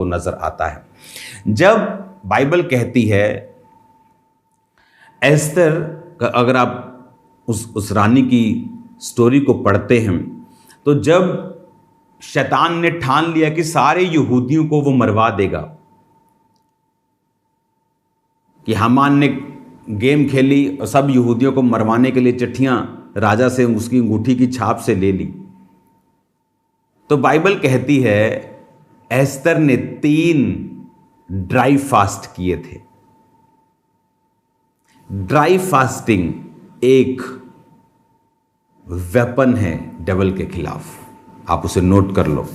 को नजर आता है। जब बाइबल कहती है एस्तर, अगर आप उस रानी की स्टोरी को पढ़ते हैं तो जब शैतान ने ठान लिया कि सारे यहूदियों को वो मरवा देगा, कि हामान ने गेम खेली और सब यहूदियों को मरवाने के लिए चिट्ठियां राजा से उसकी अंगूठी की छाप से ले ली, तो बाइबल कहती है एस्तर ने 3 ड्राई फास्ट किए थे। ड्राई फास्टिंग एक वेपन है डेविल के खिलाफ, आप उसे नोट कर लो।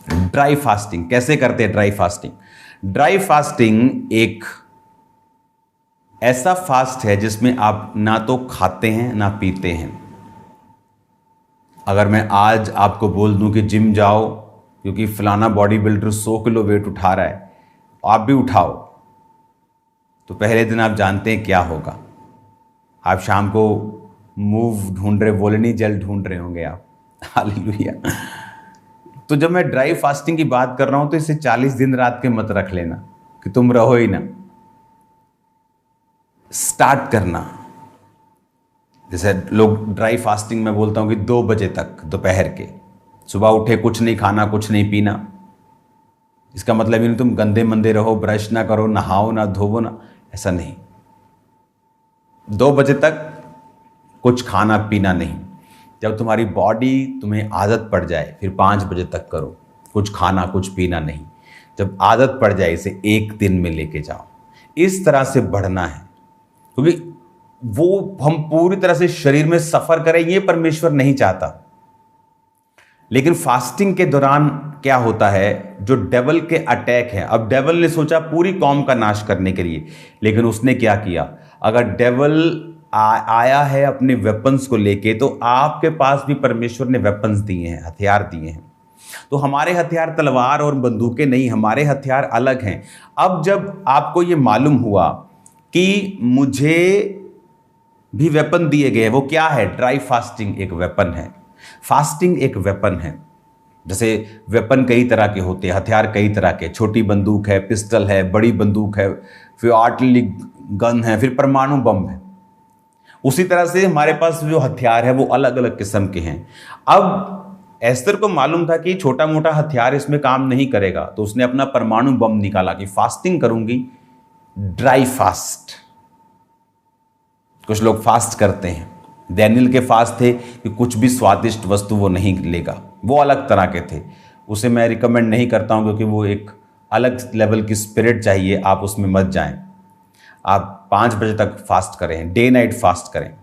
ड्राई फास्टिंग कैसे करते हैं? ड्राई फास्टिंग, ड्राई फास्टिंग एक ऐसा फास्ट है जिसमें आप ना तो खाते हैं ना पीते हैं। अगर मैं आज आपको बोल दूं कि जिम जाओ क्योंकि फलाना बॉडी बिल्डर 100 किलो वेट उठा रहा है, आप भी उठाओ, तो पहले दिन आप जानते हैं क्या होगा। आप शाम को मूव ढूंढ रहे, वोलिनी जेल ढूंढ रहे होंगे आप। हालेलुया। तो जब मैं ड्राई फास्टिंग की बात कर रहा हूं तो इसे 40 दिन रात के मत रख लेना कि तुम रहो ही ना। स्टार्ट करना, जैसे लोग ड्राई फास्टिंग में बोलता हूं कि 2 बजे तक दोपहर के, सुबह उठे कुछ नहीं खाना कुछ नहीं पीना। इसका मतलब नहीं तुम गंदे मंदे रहो, ब्रश ना करो, नहाओ ना धोवो ना, ऐसा नहीं। 2 बजे तक कुछ खाना पीना नहीं। जब तुम्हारी बॉडी तुम्हें आदत पड़ जाए फिर 5 बजे तक करो, कुछ खाना कुछ पीना नहीं। जब आदत पड़ जाए इसे 1 दिन में लेके जाओ। इस तरह से बढ़ना है, क्योंकि वो हम पूरी तरह से शरीर में सफर करें ये परमेश्वर नहीं चाहता। लेकिन फास्टिंग के दौरान क्या होता है, जो डेविल के अटैक है, अब डेविल ने सोचा पूरी कौम का नाश करने के लिए, लेकिन उसने क्या किया, अगर डेविल आया है अपने वेपन्स को लेके, तो आपके पास भी परमेश्वर ने वेपन्स दिए हैं, हथियार दिए हैं। तो हमारे हथियार तलवार और बंदूकें नहीं, हमारे हथियार अलग हैं। अब जब आपको ये मालूम हुआ कि मुझे भी वेपन दिए गए, वो क्या है? ड्राई फास्टिंग एक वेपन है। फास्टिंग एक वेपन है। जैसे वेपन कई तरह के होते हैं, हथियार कई तरह के, छोटी बंदूक है, पिस्टल है, बड़ी बंदूक है, फिर आर्टिलरी गन है, फिर परमाणु बम है। उसी तरह से हमारे पास जो हथियार है वो अलग अलग किस्म के हैं। अब एस्तर को मालूम था कि छोटा मोटा हथियार इसमें काम नहीं करेगा, तो उसने अपना परमाणु बम निकाला कि फास्टिंग करूंगी, ड्राई फास्ट। कुछ लोग फास्ट करते हैं, डैनियल के फास्ट थे कि कुछ भी स्वादिष्ट वस्तु वो नहीं लेगा, वो अलग तरह के थे। उसे मैं रिकमेंड नहीं करता हूं क्योंकि वो एक अलग लेवल की स्पिरिट चाहिए, आप उसमें मत जाएं। आप 5 बजे तक फास्ट करें, डे नाइट फास्ट करें।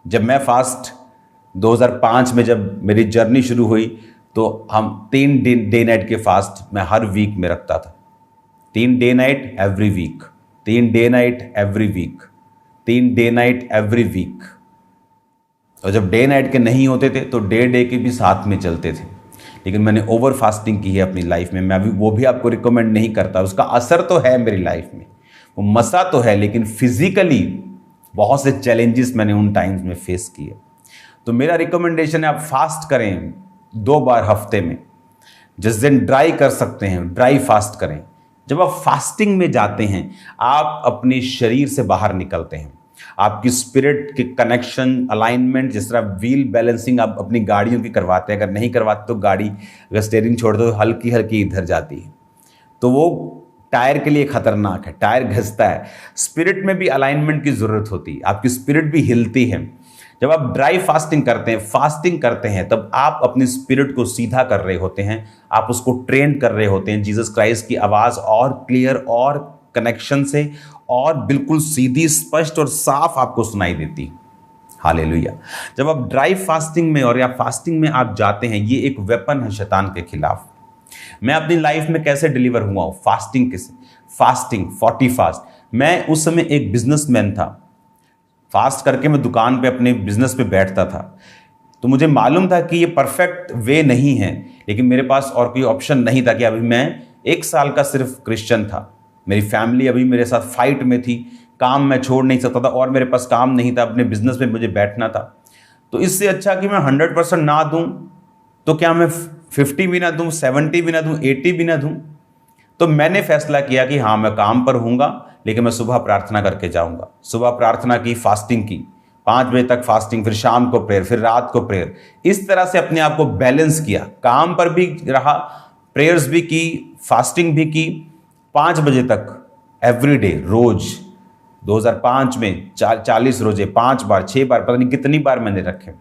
जब मैं फास्ट 2005 में जब मेरी जर्नी शुरू हुई तो हम 3 डे नाइट के फास्ट मैं हर वीक में रखता था। 3 day night every week, 3 day night every week, 3 day night every week. और जब डे नाइट के नहीं होते थे तो डे के भी साथ में चलते थे। लेकिन मैंने ओवर फास्टिंग की है अपनी लाइफ में, मैं अभी वो भी आपको रिकमेंड नहीं करता। उसका असर तो है मेरी लाइफ में, वो मसा तो है, लेकिन फिजिकली बहुत से चैलेंजेस मैंने उन टाइम्स में फेस किए। तो मेरा रिकमेंडेशन है आप फास्ट करें 2 बार हफ्ते में। जिस दिन ड्राई कर सकते हैं ड्राई फास्ट करें। जब आप फास्टिंग में जाते हैं आप अपने शरीर से बाहर निकलते हैं, आपकी स्पिरिट की कनेक्शन, अलाइनमेंट, जिस तरह व्हील बैलेंसिंग आप अपनी गाड़ियों की करवाते हैं, अगर नहीं करवाते तो गाड़ी अगर स्टीयरिंग छोड़ दो तो हल्की हल्की इधर जाती है, तो वो टायर के लिए खतरनाक है, टायर घिसता है। स्पिरिट में भी अलाइनमेंट की जरूरत होती है, आपकी स्पिरिट भी हिलती है। जब आप ड्राई फास्टिंग करते हैं, फास्टिंग करते हैं, तब आप अपनी स्पिरिट को सीधा कर रहे होते हैं, आप उसको ट्रेन कर रहे होते हैं जीसस क्राइस्ट की आवाज़ और क्लियर और कनेक्शन से, और बिल्कुल सीधी, स्पष्ट और साफ आपको सुनाई देती। हालेलुया। जब आप ड्राई फास्टिंग में और या फास्टिंग में आप जाते हैं, ये एक वेपन है शैतान के खिलाफ। मैं अपनी लाइफ में कैसे डिलीवर हुआ हूँ? फास्टिंग से। Fasting 40 fast. मैं उस समय एक बिजनेसमैन था, फास्ट करके मैं दुकान पे अपने बिजनेस पे बैठता था। तो मुझे मालूम था कि ये परफेक्ट वे नहीं है, लेकिन मेरे पास और कोई ऑप्शन नहीं था कि अभी मैं 1 साल का सिर्फ क्रिश्चियन था, मेरी फैमिली अभी मेरे साथ फाइट में थी, काम मैं छोड़ नहीं सकता था और मेरे पास काम नहीं था, अपने बिजनेस में मुझे बैठना था। तो इससे अच्छा कि मैं 100% ना दूं तो क्या मैं 50 भी ना दूं, 70 भी ना दूं, 80 भी ना दूं, तो मैंने फैसला किया कि हाँ मैं काम पर हूँगा, लेकिन मैं सुबह प्रार्थना करके जाऊँगा। सुबह प्रार्थना की, फास्टिंग की, 5 बजे तक फास्टिंग, फिर शाम को प्रेयर, फिर रात को प्रेयर। इस तरह से अपने आप को बैलेंस किया, काम पर भी रहा, प्रेयर्स भी की, फास्टिंग भी की, 5 बजे तक एवरीडे, रोज। 2005 में 40 रोजे, 5 बार, 6 बार, पता नहीं कितनी बार मैंने रखे।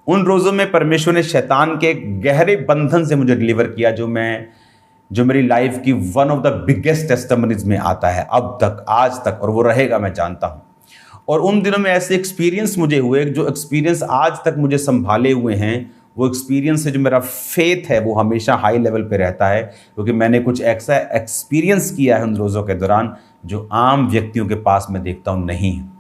उन रोज़ों में परमेश्वर ने शैतान के गहरे बंधन से मुझे डिलीवर किया, जो मेरी लाइफ की one of the biggest testimonies में आता है अब तक, आज तक, और वो रहेगा, मैं जानता हूँ। और उन दिनों में ऐसे एक्सपीरियंस मुझे हुए, जो एक्सपीरियंस आज तक मुझे संभाले हुए हैं। वो एक्सपीरियंस से जो मेरा फेथ है वो हमेशा हाई लेवल पे रहता है, क्योंकि मैंने कुछ ऐसा एक्सपीरियंस किया है उन रोज़ों के दौरान जो आम व्यक्तियों के पास मैं देखता हूँ नहीं है।